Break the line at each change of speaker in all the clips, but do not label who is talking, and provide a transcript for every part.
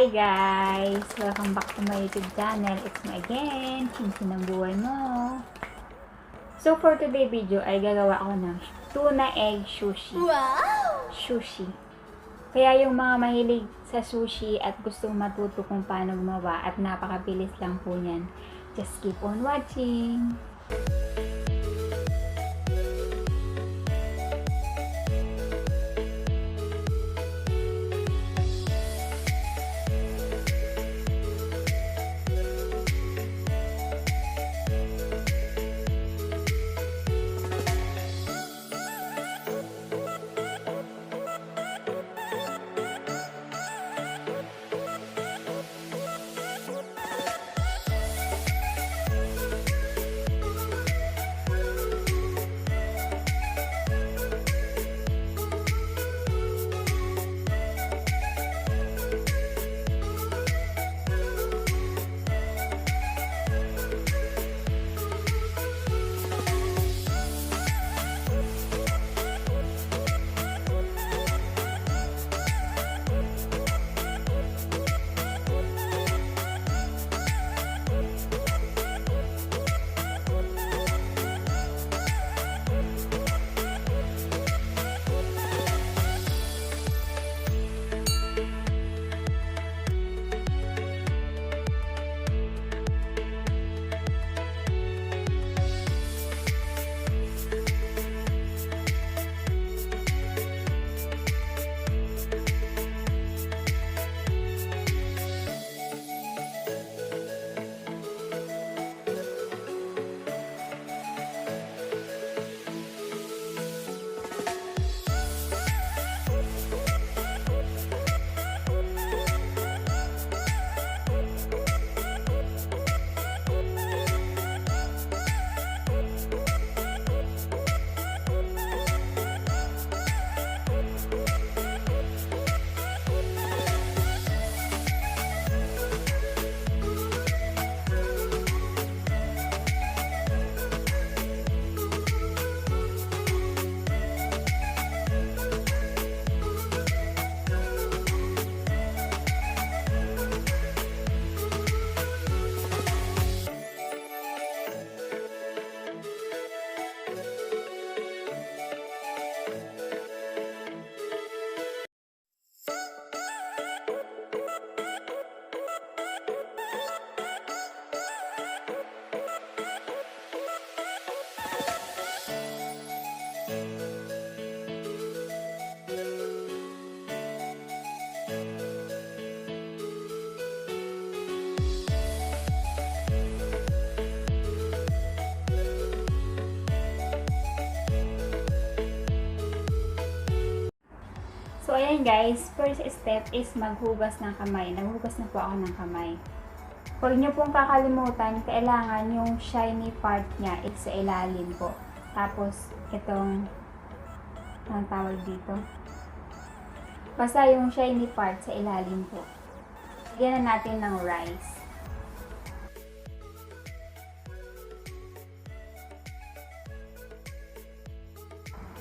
Hi guys! Welcome back to my YouTube channel. It's me again, Chine2 ng buhay mo. So for today video ay gagawa ako ng Tuna Egg Sushi.
Wow!
Sushi. Kaya yung mga mahilig sa sushi at gustong matuto kung paano gumawa at napakabilis lang po niyan, just keep on watching! So, ayan guys, first step is maghugas ng kamay. Naghugas na po ako ng kamay. Huwag niyo pong kakalimutan, kailangan yung shiny part niya is sa ilalim po. Tapos, itong, anong tawag dito? Basta yung shiny part sa ilalim po. Lagyan na natin ng rice.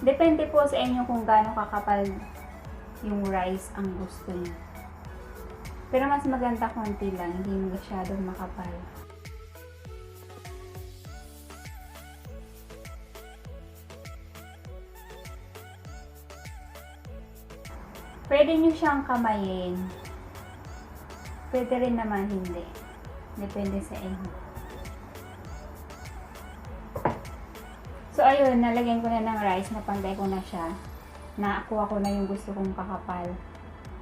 Depende po sa inyo kung gaano kakapal yung rice ang gusto niyo. Pero mas maganda konti lang, hindi masyadong makapal. Pwede nyo siyang kamayin. Pwede rin naman hindi. Depende sa inyo. So ayun, nalagyan ko na ng rice, napantay ko na siya. Nakuha ko na yung gusto kong kakapal.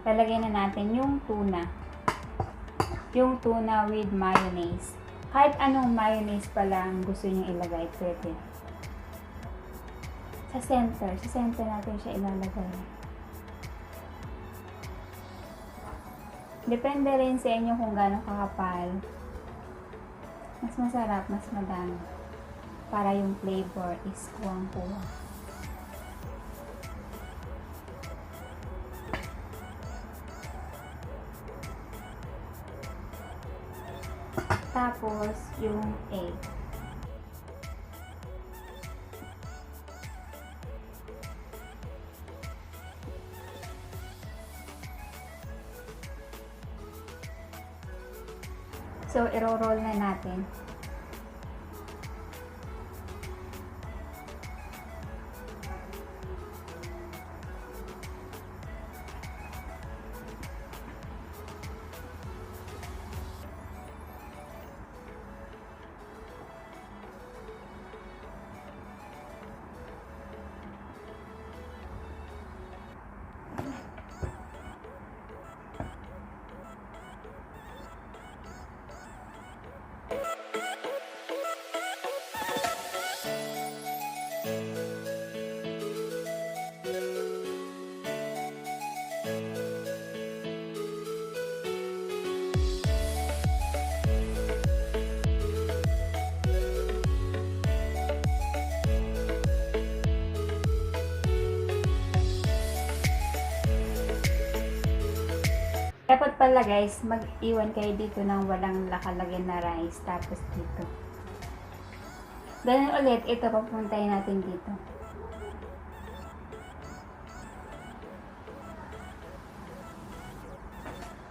Lalagyan na natin yung tuna. Yung tuna with mayonnaise. Kahit anong mayonnaise pa lang gusto nyo ilagay, pwede. Sa center natin siya ilalagay. Depende rin sa inyo kung gaano kakapal. Mas masarap, mas madami. Para yung flavor is kuwang-kuwang. Tapos, yung egg. So, iro-roll na natin. Dapat pala guys, mag-iwan kayo dito ng walang nakalagay na rice. Tapos dito. Ganun ulit, ito papuntahin natin dito.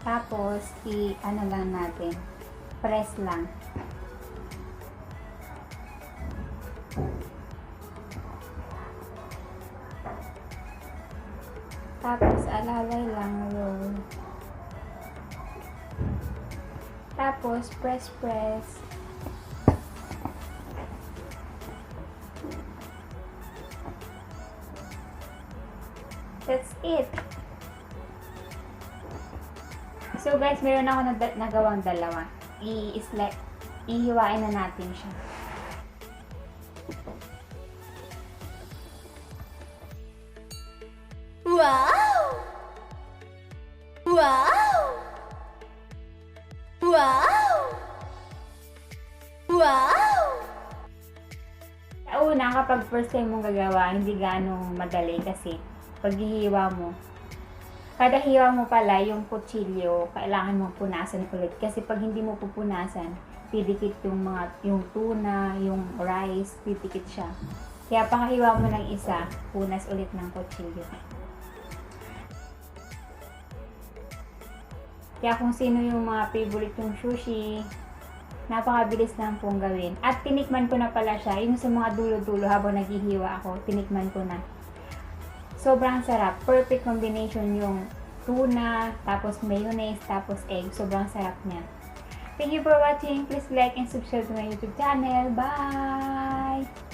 Tapos, ano lang natin. Press lang. Tapos, alalay lang roll. Tapos, press. That's it. So guys, meron ako nagawang dalawa. Ihiwain na natin siya.
Wow! Wow! Wow! Wow!
Sa una, kapag first time mong gagawa, hindi ganong madali kasi paghihiwa mo, kada hiwa mo pala yung kutsilyo, kailangan mong punasan ulit. Kasi pag hindi mo pupunasan, pidikit yung tuna, yung rice, pidikit siya. Kaya pakahiwa mo ng isa, punas ulit ng kutsilyo. Kaya kung sino yung mga favorite yung sushi, napakabilis lang pong gawin. At tinikman ko na pala siya, yung sa mga dulo-dulo habang naghihiwa ako, tinikman ko na. Sobrang sarap. Perfect combination yung tuna, tapos mayonnaise, tapos egg. Sobrang sarap niya. Thank you for watching. Please like and subscribe to my YouTube channel. Bye!